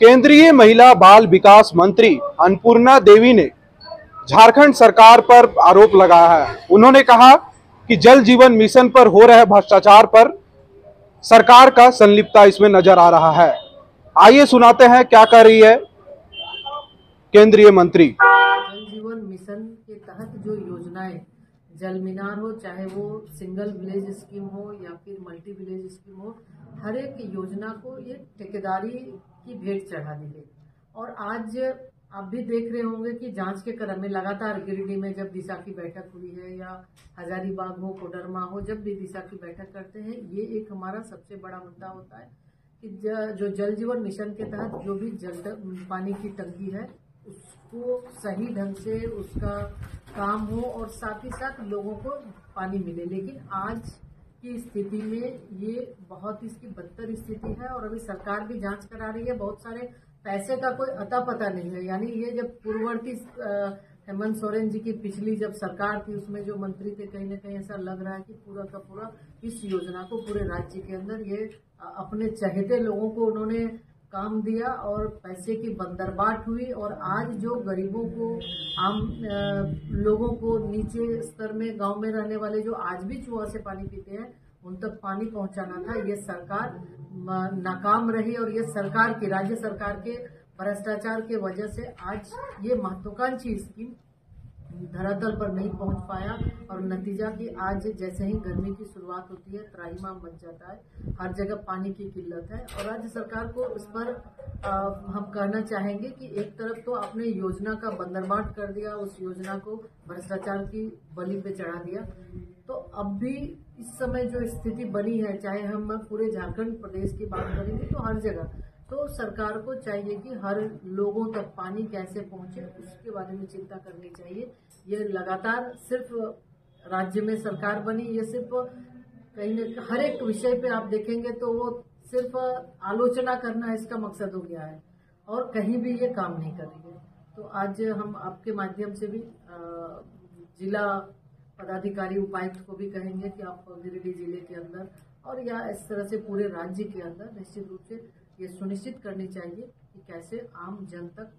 केंद्रीय महिला बाल विकास मंत्री अन्नपूर्णा देवी ने झारखंड सरकार पर आरोप लगाया है। उन्होंने कहा कि जल जीवन मिशन पर हो रहे भ्रष्टाचार पर सरकार का संलिप्तता इसमें नजर आ रहा है। आइए सुनाते हैं क्या कह रही है केंद्रीय मंत्री। जल जीवन मिशन के तहत जो योजनाएं, जल मीनार हो, चाहे वो सिंगल विलेज स्कीम हो या फिर मल्टी विलेज स्कीम हो, हर एक योजना को ये ठेकेदारी की भेंट चढ़ा दी गई। और आज आप भी देख रहे होंगे कि जांच के क्रम में लगातार गिरिडीह में जब दिशा की बैठक हुई है या हजारीबाग हो, कोडरमा हो, जब भी दिशा की बैठक करते हैं, ये एक हमारा सबसे बड़ा मुद्दा होता है कि जो जल जीवन मिशन के तहत जो भी पानी की टंकी है उसको सही ढंग से उसका काम हो और साथ ही साथ लोगों को पानी मिले। लेकिन आज की स्थिति में ये बहुत इसकी बदतर स्थिति है और अभी सरकार भी जांच करा रही है। बहुत सारे पैसे का कोई अता पता नहीं है। यानी ये जब पूर्ववर्ती हेमंत सोरेन जी की पिछली जब सरकार थी उसमें जो मंत्री थे, कहीं ना कहीं ऐसा लग रहा है कि पूरा का पूरा इस योजना को पूरे राज्य के अंदर ये अपने चहेते लोगों को उन्होंने काम दिया और पैसे की बंदरबाट हुई। और आज जो गरीबों को, आम लोगों को, नीचे स्तर में गांव में रहने वाले जो आज भी कुआं से पानी पीते हैं, उन तक पानी पहुंचाना था, ये सरकार नाकाम रही। और ये सरकार की, राज्य सरकार के भ्रष्टाचार के वजह से आज ये महत्वाकांक्षी स्कीम धरातल पर नहीं पहुंच पाया। और नतीजा कि आज जैसे ही गर्मी की शुरुआत होती है त्राहिमाम मच जाता है, हर जगह पानी की किल्लत है। और राज्य सरकार को इस पर हम कहना चाहेंगे कि एक तरफ तो आपने योजना का बंदरबाट कर दिया, उस योजना को भ्रष्टाचार की बलि पे चढ़ा दिया। तो अब भी इस समय जो स्थिति बनी है, चाहे हम पूरे झारखंड प्रदेश की बात करेंगे तो हर जगह तो सरकार को चाहिए कि हर लोगों तक पानी कैसे पहुंचे उसके बारे में चिंता करनी चाहिए। ये लगातार सिर्फ राज्य में सरकार बनी, ये सिर्फ कहीं न हर एक विषय पे आप देखेंगे तो वो सिर्फ आलोचना करना इसका मकसद हो गया है और कहीं भी ये काम नहीं कर रही है। तो आज हम आपके माध्यम से भी जिला पदाधिकारी, उपायुक्त को भी कहेंगे कि आप गिरिडीह जिले के अंदर और या इस तरह से पूरे राज्य के अंदर निश्चित रूप से ये सुनिश्चित करनी चाहिए कि कैसे आम जन तक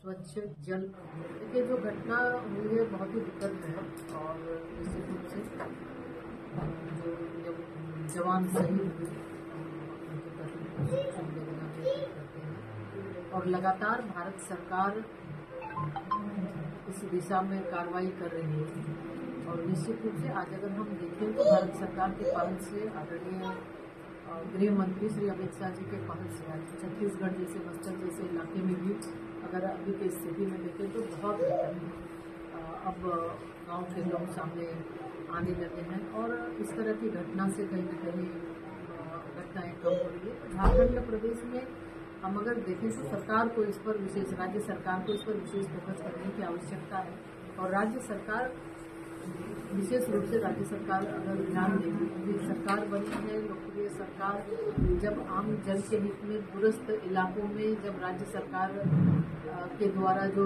स्वच्छ जल। देखिए जो घटना हुई है बहुत ही दुखद है और निश्चित रूप से जो जब जवान शहीद हुए उनके प्रति संवेदना व्यक्त करते हैं। और लगातार भारत सरकार इस दिशा में कार्रवाई कर रही है। और निश्चित रूप से आज अगर हम देखें तो भारत सरकार के पहल से, आदरणीय गृह मंत्री श्री अमित शाह जी के पहल से आज छत्तीसगढ़ जैसे, बस्तर जैसे इलाके में भी अगर अभी की स्थिति में देखें तो बहुत बेहतर है। अब गांव के लोग सामने आने लगे हैं और इस तरह की घटना से कहीं न कहीं घटनाएं कम हो रही है। झारखंड प्रदेश में हम अगर देखें तो सरकार को इस पर विशेष, राज्य सरकार को इस पर विशेष फोकस करने की आवश्यकता है। और राज्य सरकार, विशेष रूप से राज्य सरकार अगर ध्यान देगी, क्योंकि सरकार बनी है लोकप्रिय सरकार, जब आम जन के हित में दूरस्थ इलाकों में जब राज्य सरकार के द्वारा जो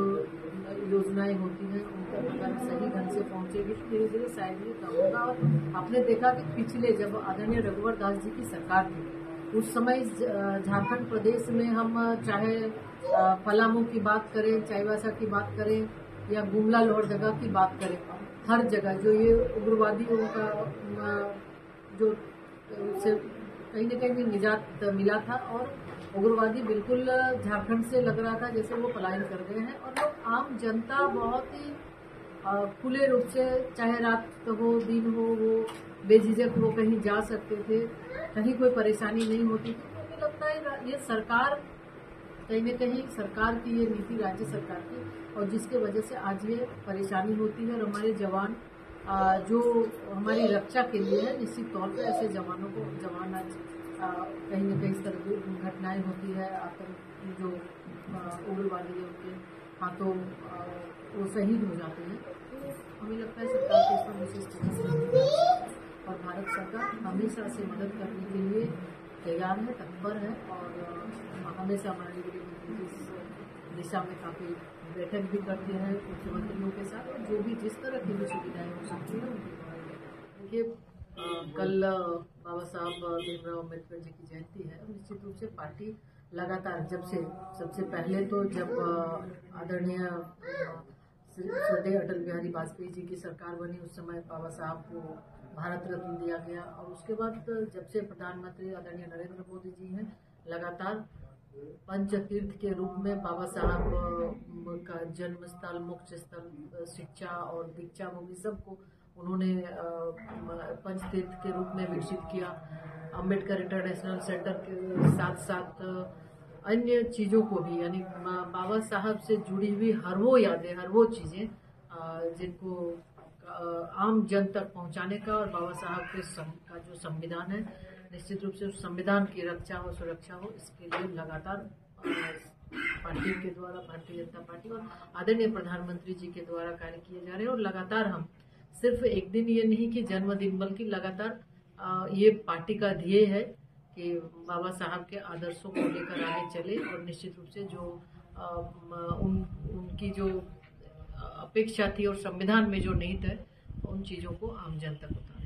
योजनाएं होती हैं उन तक अगर सही ढंग से पहुंचेगी तो धीरे धीरे शायद ये कम होगा। और आपने देखा कि पिछले जब आदरणीय रघुवर दास जी की सरकार थी उस समय झारखंड प्रदेश में हम चाहे पलामू की बात करें, चाईबासा की बात करें या गुमला लोहरदगा की बात करें, हर जगह जो ये उग्रवादियों का जो से कहीं न कहीं निजात मिला था और उग्रवादी बिल्कुल झारखंड से लग रहा था जैसे वो पलायन कर गए हैं। और लोग, आम जनता बहुत ही खुले रूप से, चाहे रात हो दिन हो, वो बेझिझक वो कहीं जा सकते थे, कहीं कोई परेशानी नहीं होती थी। तो मुझे लगता है ये सरकार, कहीं न कहीं सरकार की ये नीति, राज्य सरकार की, और जिसके वजह से आज ये परेशानी होती है। और हमारे जवान जो हमारी रक्षा के लिए है, निश्चित तौर पर ऐसे जवानों को, जवान आज कहीं न कहीं इस तरह की घटनाएं होती है, आतंक जो उग्रवादी है उनके हाथों वो शहीद हो जाते हैं। तो हमें लगता है सरकार को इस पर विशेष फोकस करना है और भारत सरकार हमेशा से मदद करने के लिए तैयार है, तत्पर है। और हमेशा हमारे गृह मंत्री इस दिशा में काफ़ी बैठक भी करते हैं मुख्यमंत्रियों के साथ, और जो भी जिस तरह की भी सुविधाएं हो सकती है उनकी। देखिए कल बाबा साहब भीमराव अम्बेडकर जी की जयंती है। निश्चित रूप से पार्टी लगातार सबसे पहले तो जब आदरणीय श्रद्धेय अटल बिहारी वाजपेयी जी की सरकार बनी, उस समय बाबा साहब को भारत रत्न दिया गया। और उसके बाद जब से प्रधानमंत्री आदरणीय नरेंद्र मोदी जी हैं, लगातार पंच तीर्थ के रूप में बाबा साहब का जन्म स्थल, मुख्य स्थल, शिक्षा और दीक्षा भूमि सबको उन्होंने पंच तीर्थ के रूप में विकसित किया। अम्बेडकर इंटरनेशनल सेंटर के साथ साथ अन्य चीज़ों को भी, यानी बाबा साहब से जुड़ी हुई हर वो यादें, हर वो चीज़ें जिनको आम जन तक पहुंचाने का, और बाबा साहब का जो संविधान है, निश्चित रूप से उस संविधान की रक्षा हो, सुरक्षा हो, इसके लिए लगातार पार्टी के द्वारा, भारतीय जनता पार्टी और आदरणीय प्रधानमंत्री जी के द्वारा कार्य किए जा रहे हैं। और लगातार हम सिर्फ एक दिन ये नहीं कि जन्मदिन, बल्कि लगातार ये पार्टी का ध्येय है कि बाबा साहब के आदर्शों को लेकर आगे चले, और निश्चित रूप से जो उनकी जो अपेक्षा थी और संविधान में जो निहित है, उन चीज़ों को आम जन तक उतारे।